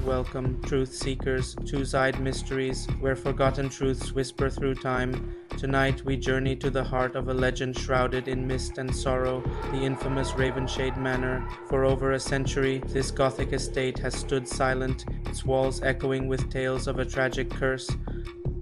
welcome, truth seekers, to XYED Mysteries, where forgotten truths whisper through time. Tonight we journey to the heart of a legend shrouded in mist and sorrow, the infamous Ravenshade Manor. For over a century, this Gothic estate has stood silent, its walls echoing with tales of a tragic curse.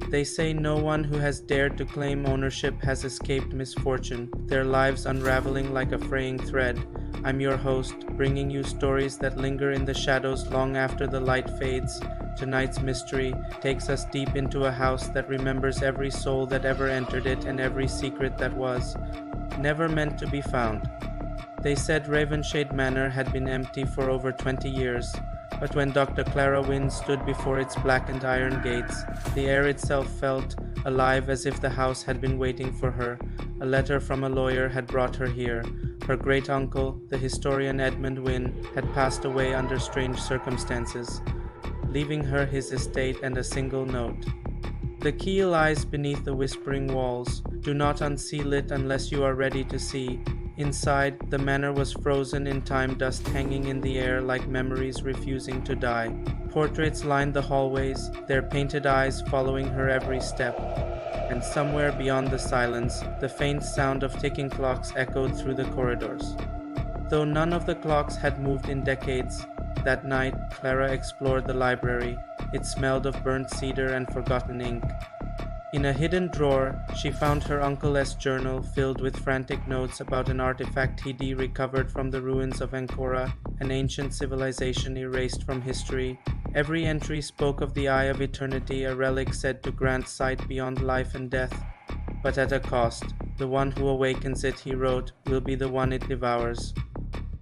They say no one who has dared to claim ownership has escaped misfortune, their lives unraveling like a fraying thread. I'm your host, bringing you stories that linger in the shadows long after the light fades. Tonight's mystery takes us deep into a house that remembers every soul that ever entered it and every secret that was never meant to be found. They said Ravenshade Manor had been empty for over 20 years, but when Dr. Clara Wynne stood before its blackened iron gates, the air itself felt alive as if the house had been waiting for her. A letter from a lawyer had brought her here. Her great-uncle, the historian Edmund Wynne, had passed away under strange circumstances, leaving her his estate and a single note. The key lies beneath the whispering walls. Do not unseal it unless you are ready to see. Inside, the manor was frozen in time, dust hanging in the air like memories refusing to die. Portraits lined the hallways, their painted eyes following her every step. And somewhere beyond the silence, the faint sound of ticking clocks echoed through the corridors. Though none of the clocks had moved in decades, that night Clara explored the library. It smelled of burnt cedar and forgotten ink. In a hidden drawer, she found her uncle's journal filled with frantic notes about an artifact he'd recovered from the ruins of Ancora, an ancient civilization erased from history. Every entry spoke of the Eye of Eternity, a relic said to grant sight beyond life and death. But at a cost. The one who awakens it, he wrote, will be the one it devours.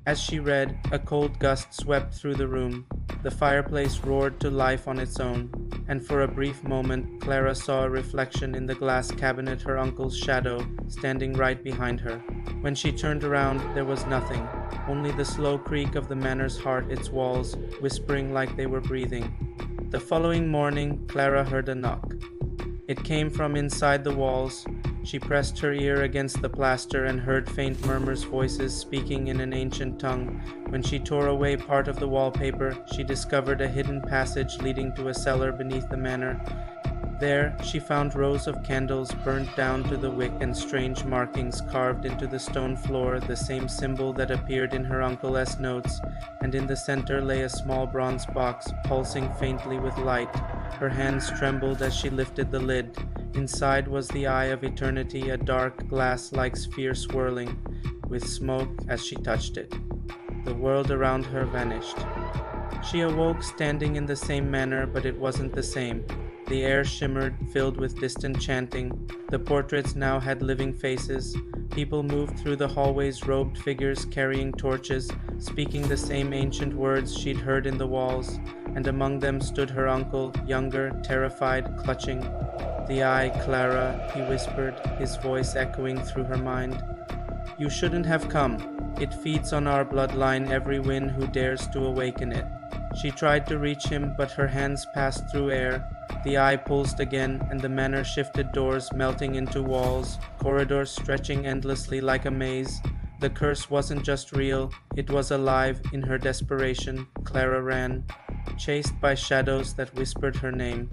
As she read, a cold gust swept through the room. The fireplace roared to life on its own, and for a brief moment Clara saw a reflection in the glass cabinet, her uncle's shadow, standing right behind her. When she turned around, there was nothing, only the slow creak of the manor's heart, its walls whispering like they were breathing. The following morning, Clara heard a knock. It came from inside the walls. She pressed her ear against the plaster and heard faint murmurs, voices speaking in an ancient tongue. When she tore away part of the wallpaper, she discovered a hidden passage leading to a cellar beneath the manor. There, she found rows of candles burnt down to the wick and strange markings carved into the stone floor, the same symbol that appeared in her uncle's notes, and in the center lay a small bronze box, pulsing faintly with light. Her hands trembled as she lifted the lid. Inside was the Eye of Eternity, a dark glass-like sphere swirling with smoke as she touched it. The world around her vanished. She awoke standing in the same manor, but it wasn't the same. The air shimmered, filled with distant chanting. The portraits now had living faces. People moved through the hallways, robed figures carrying torches, speaking the same ancient words she'd heard in the walls, and among them stood her uncle, younger, terrified, clutching. The Eye, Clara, he whispered, his voice echoing through her mind. You shouldn't have come. It feeds on our bloodline, every Wynne who dares to awaken it. She tried to reach him, but her hands passed through air. The Eye pulsed again, and the manor shifted, doors melting into walls, corridors stretching endlessly like a maze. The curse wasn't just real, it was alive. In her desperation, Clara ran, chased by shadows that whispered her name.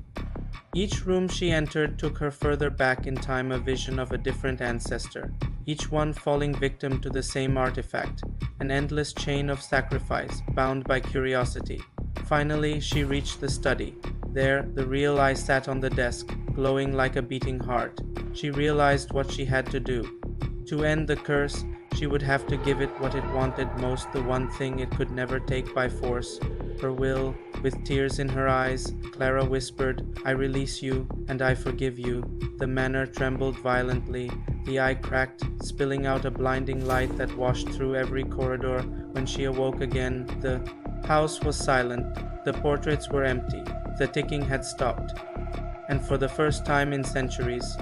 Each room she entered took her further back in time, a vision of a different ancestor, each one falling victim to the same artifact, an endless chain of sacrifice, bound by curiosity. Finally, she reached the study. There, the real Eye sat on the desk, glowing like a beating heart. She realized what she had to do. To end the curse, she would have to give it what it wanted most, the one thing it could never take by force, her will. With tears in her eyes, Clara whispered, I release you, and I forgive you. The manor trembled violently. The Eye cracked, spilling out a blinding light that washed through every corridor. When she awoke again, the house was silent. The portraits were empty. The ticking had stopped. And for the first time in centuries,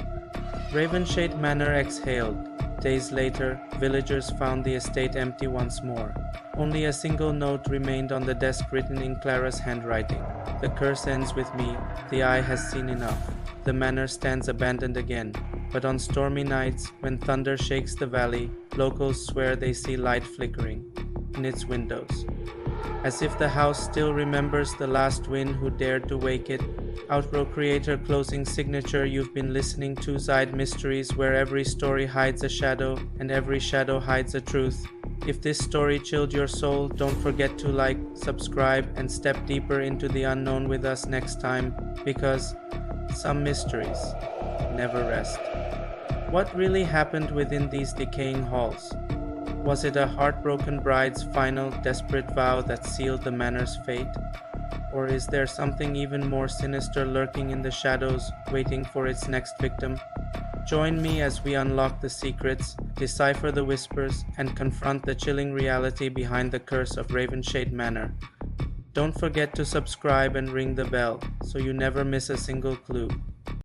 Ravenshade Manor exhaled. Days later, villagers found the estate empty once more. Only a single note remained on the desk, written in Clara's handwriting. The curse ends with me. The Eye has seen enough. The manor stands abandoned again. But on stormy nights, when thunder shakes the valley, locals swear they see light flickering in its windows. as if the house still remembers the last wind who dared to wake it. Outro creator closing signature. You've been listening to XYED Mysteries, where every story hides a shadow and every shadow hides a truth. If this story chilled your soul, don't forget to like, subscribe, and step deeper into the unknown with us next time, because some mysteries never rest. What really happened within these decaying halls? Was it a heartbroken bride's final, desperate vow that sealed the manor's fate? Or is there something even more sinister lurking in the shadows, waiting for its next victim? Join me as we unlock the secrets, decipher the whispers, and confront the chilling reality behind the Curse of Ravenshade Manor. Don't forget to subscribe and ring the bell so you never miss a single clue.